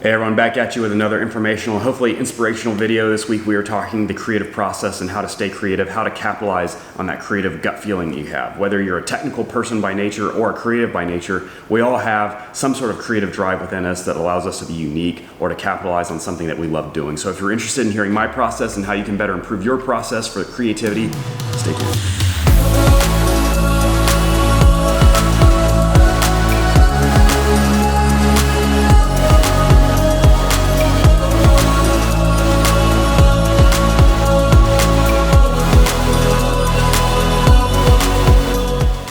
Hey everyone, back at you with another informational, hopefully inspirational video. This week we are talking the creative process and how to stay creative, how to capitalize on that creative gut feeling that you have. Whether you're a technical person by nature or a creative by nature, we all have some sort of creative drive within us that allows us to be unique or to capitalize on something that we love doing. So if you're interested in hearing my process and how you can better improve your process for creativity, stay tuned.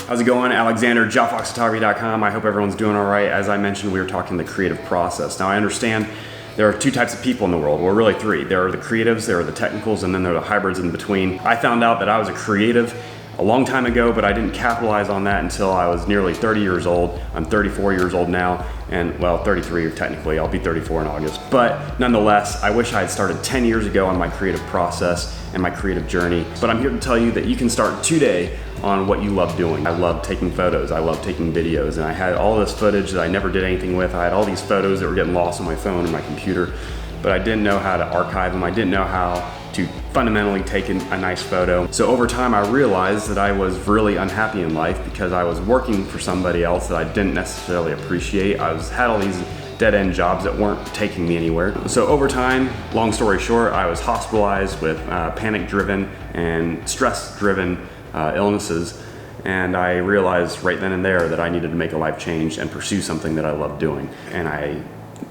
How's it going? Alexander, Jawfox.com. I hope everyone's doing all right. As I mentioned, we were talking the creative process. Now I understand there are two types of people in the world. Well, really three. There are the creatives, there are the technicals, and then there are the hybrids in between. I found out that I was a creative a long time ago, but I didn't capitalize on that until I was nearly 30 years old. I'm 34 years old now, and well, 33 technically. I'll be 34 in August. But nonetheless, I wish I had started 10 years ago on my creative process and my creative journey. But I'm here to tell you that you can start today on what you love doing. I love taking photos, I love taking videos, and I had all this footage that I never did anything with. I had all these photos that were getting lost on my phone and my computer, but I didn't know how to archive them. I didn't know how to fundamentally take a nice photo. So over time I realized that I was really unhappy in life because I was working for somebody else that I didn't necessarily appreciate. Had all these dead-end jobs that weren't taking me anywhere. So over time, long story short, I was hospitalized with panic-driven and stress-driven illnesses, and I realized right then and there that I needed to make a life change and pursue something that I love doing. And I,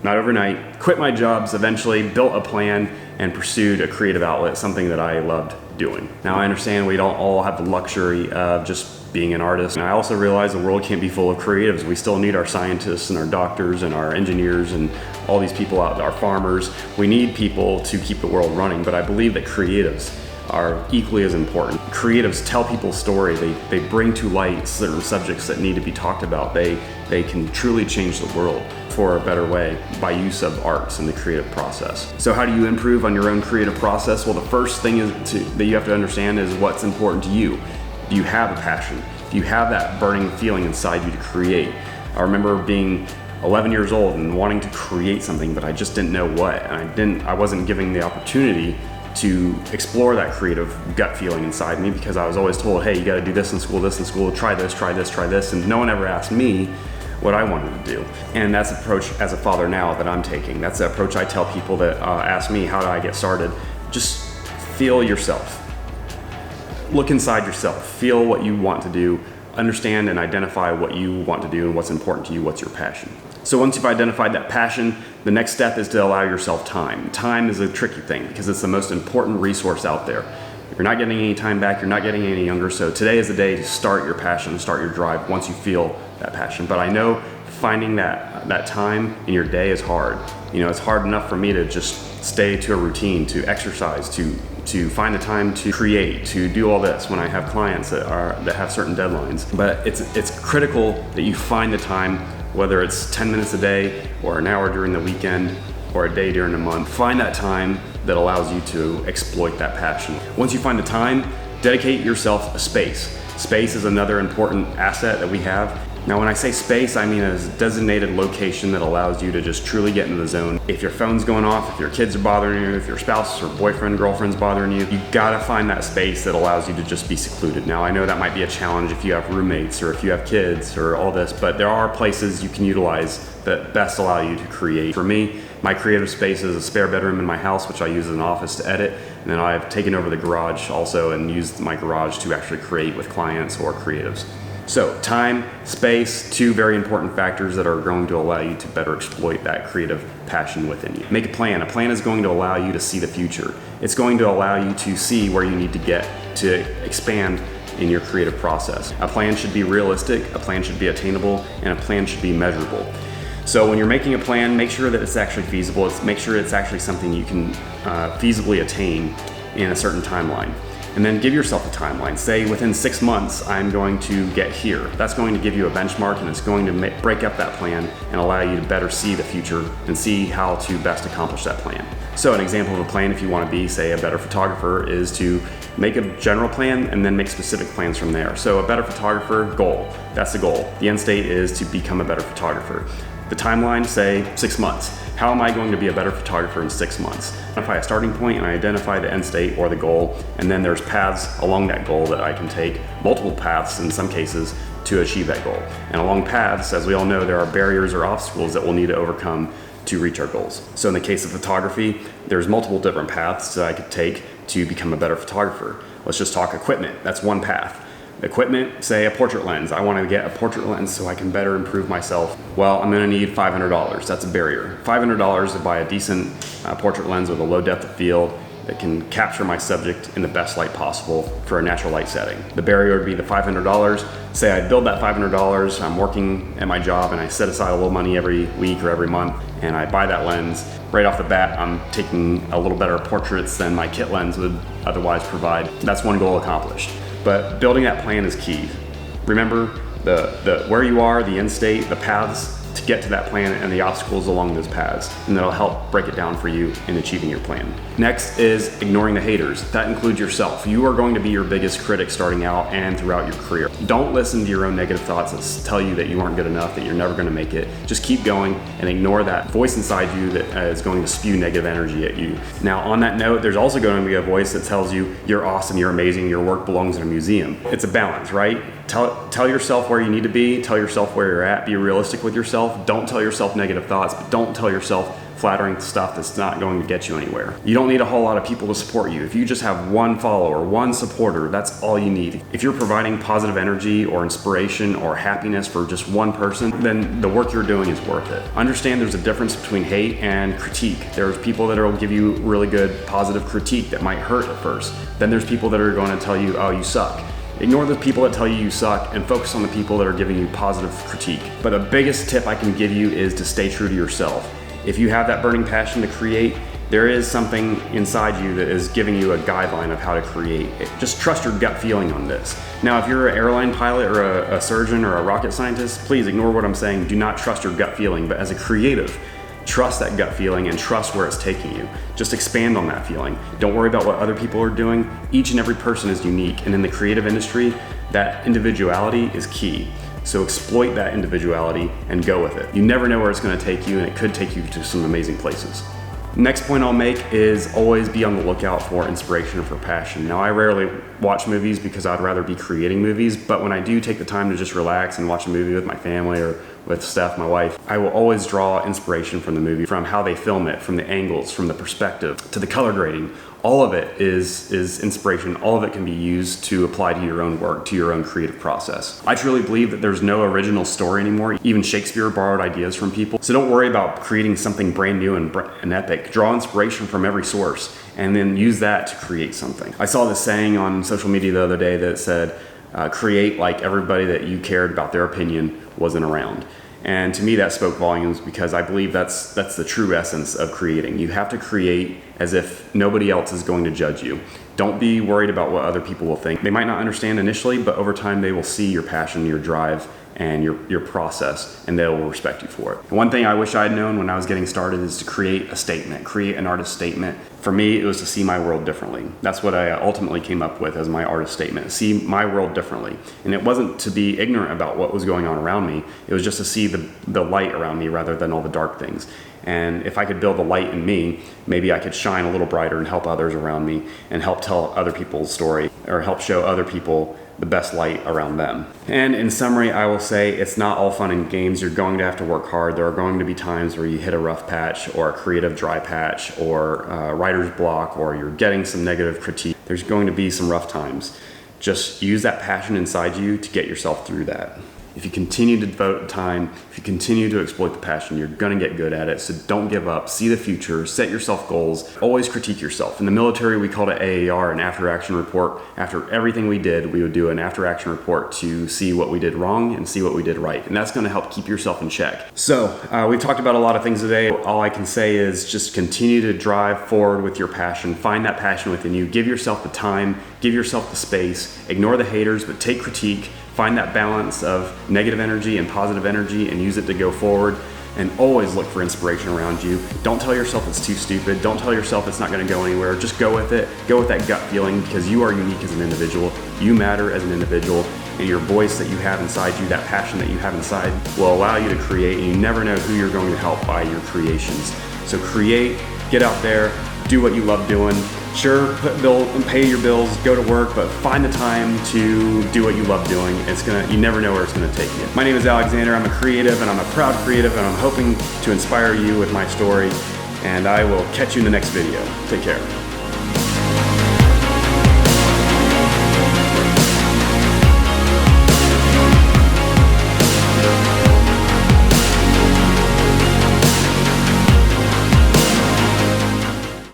not overnight, quit my jobs, eventually built a plan and pursued a creative outlet, something that I loved doing. Now I understand we don't all have the luxury of just being an artist. And I also realize the world can't be full of creatives. We still need our scientists and our doctors and our engineers and all these people out there, our farmers. We need people to keep the world running, but I believe that creatives are equally as important. Creatives tell people story. They bring to light certain subjects that need to be talked about. They can truly change the world for a better way by use of arts and the creative process. So how do you improve on your own creative process? Well, the first thing that you have to understand is what's important to you. Do you have a passion? Do you have that burning feeling inside you to create? I remember being 11 years old and wanting to create something, but I just didn't know what, and I wasn't given the opportunity to explore that creative gut feeling inside me because I was always told, hey, you got to do this in school, try this, and no one ever asked me what I wanted to do. And that's the approach as a father now that I'm taking. That's the approach I tell people that ask me, how do I get started? Just feel yourself. Look inside yourself. Feel what you want to do. Understand and identify what you want to do and what's important to you, what's your passion. So once you've identified that passion, the next step is to allow yourself time. Time is a tricky thing because it's the most important resource out there. You're not getting any time back, you're not getting any younger, so today is the day to start your passion, start your drive once you feel that passion. But I know finding that time in your day is hard. You know, it's hard enough for me to just stay to a routine, to exercise, to find the time to create, to do all this when I have clients that have certain deadlines. But it's critical that you find the time, whether it's 10 minutes a day or an hour during the weekend or a day during the month. Find that time that allows you to exploit that passion. Once you find the time, dedicate yourself a space. Space is another important asset that we have. Now when I say space, I mean a designated location that allows you to just truly get into the zone. If your phone's going off, if your kids are bothering you, if your spouse or boyfriend, girlfriend's bothering you, you gotta find that space that allows you to just be secluded. Now I know that might be a challenge if you have roommates or if you have kids or all this, but there are places you can utilize that best allow you to create. For me, my creative space is a spare bedroom in my house, which I use as an office to edit. And then I've taken over the garage also and used my garage to actually create with clients or creatives. So time, space, two very important factors that are going to allow you to better exploit that creative passion within you. Make a plan. A plan is going to allow you to see the future. It's going to allow you to see where you need to get to expand in your creative process. A plan should be realistic, a plan should be attainable, and a plan should be measurable. So when you're making a plan, make sure that it's actually feasible. Make sure it's actually something you can feasibly attain in a certain timeline. And then give yourself a timeline. Say within 6 months, I'm going to get here. That's going to give you a benchmark and it's going to break up that plan and allow you to better see the future and see how to best accomplish that plan. So an example of a plan, if you want to be, say, a better photographer, is to make a general plan and then make specific plans from there. So a better photographer, goal, that's the goal. The end state is to become a better photographer. The timeline, say 6 months. How am I going to be a better photographer in 6 months? Identify a starting point and I identify the end state or the goal, and then there's paths along that goal that I can take, multiple paths in some cases, to achieve that goal. And along paths, as we all know, there are barriers or obstacles that we'll need to overcome to reach our goals. So in the case of photography, there's multiple different paths that I could take to become a better photographer. Let's just talk equipment. That's one path. Equipment, say a portrait lens. I want to get a portrait lens so I can better improve myself. Well, I'm going to need $500. That's a barrier. $500 to buy a decent portrait lens with a low depth of field that can capture my subject in the best light possible for a natural light setting. The barrier would be the $500. Say I build that $500, I'm working at my job and I set aside a little money every week or every month and I buy that lens. Right off the bat, I'm taking a little better portraits than my kit lens would otherwise provide. That's one goal accomplished. But building that plan is key. Remember the where you are, the end state, the paths to get to that plan and the obstacles along those paths, and that'll help break it down for you in achieving your plan. Next is ignoring the haters. That includes yourself. You are going to be your biggest critic starting out and throughout your career. Don't listen to your own negative thoughts that tell you that you aren't good enough, that you're never going to make it. Just keep going and ignore that voice inside you that is going to spew negative energy at you. Now, on that note, there's also going to be a voice that tells you you're awesome, you're amazing, your work belongs in a museum. It's a balance, right? Tell yourself where you need to be, tell yourself where you're at, be realistic with yourself. Don't tell yourself negative thoughts, but don't tell yourself flattering stuff that's not going to get you anywhere. You don't need a whole lot of people to support you. If you just have one follower, one supporter, that's all you need. If you're providing positive energy or inspiration or happiness for just one person, then the work you're doing is worth it. Understand there's a difference between hate and critique. There's people that will give you really good positive critique that might hurt at first. Then there's people that are going to tell you, oh, you suck. Ignore the people that tell you you suck and focus on the people that are giving you positive critique. But the biggest tip I can give you is to stay true to yourself. If you have that burning passion to create, there is something inside you that is giving you a guideline of how to create. Just trust your gut feeling on this. Now, if you're an airline pilot or a surgeon or a rocket scientist, please ignore what I'm saying. Do not trust your gut feeling. But as a creative, trust that gut feeling and trust where it's taking you. Just expand on that feeling. Don't worry about what other people are doing. Each and every person is unique. And in the creative industry, that individuality is key. So exploit that individuality and go with it. You never know where it's going to take you, and it could take you to some amazing places. Next point I'll make is always be on the lookout for inspiration or for passion. Now, I rarely watch movies because I'd rather be creating movies, but when I do take the time to just relax and watch a movie with my family or with Steph, my wife, I will always draw inspiration from the movie, from how they film it, from the angles, from the perspective, to the color grading. All of it is inspiration. All of it can be used to apply to your own work, to your own creative process. I truly believe that there's no original story anymore. Even Shakespeare borrowed ideas from people. So don't worry about creating something brand new and epic. Draw inspiration from every source and then use that to create something. I saw this saying on social media the other day that said, create like everybody that you cared about their opinion wasn't around. And to me, that spoke volumes because I believe that's the true essence of creating. You have to create as if nobody else is going to judge you. Don't be worried about what other people will think. They might not understand initially, but over time they will see your passion, your drive, and your process, and they will respect you for it. One thing I wish I had known when I was getting started is to create a statement, create an artist statement. For me, it was to see my world differently. That's what I ultimately came up with as my artist statement, see my world differently. And it wasn't to be ignorant about what was going on around me, it was just to see the light around me rather than all the dark things. And if I could build a light in me, maybe I could shine a little brighter and help others around me and help tell other people's story or help show other people the best light around them. And in summary, I will say it's not all fun and games. You're going to have to work hard. There are going to be times where you hit a rough patch or a creative dry patch or writer's block, or you're getting some negative critique. There's going to be some rough times. Just use that passion inside you to get yourself through that. If you continue to devote time, if you continue to exploit the passion, you're gonna get good at it. So don't give up, see the future, set yourself goals, always critique yourself. In the military, we called it AAR, an after action report. After everything we did, we would do an after action report to see what we did wrong and see what we did right. And that's gonna help keep yourself in check. So we've talked about a lot of things today. All I can say is just continue to drive forward with your passion. Find that passion within you. Give yourself the time, give yourself the space, ignore the haters, but take critique. Find that balance of negative energy and positive energy and use it to go forward, and always look for inspiration around you. Don't tell yourself it's too stupid. Don't tell yourself it's not gonna go anywhere. Just go with it. Go with that gut feeling, because you are unique as an individual. You matter as an individual, and your voice that you have inside you, that passion that you have inside, will allow you to create, and you never know who you're going to help by your creations. So create, get out there, do what you love doing. Sure, pay your bills, go to work, but find the time to do what you love doing. You never know where it's gonna take you. My name is Alexander. I'm a creative, and I'm a proud creative, and I'm hoping to inspire you with my story. And I will catch you in the next video. Take care.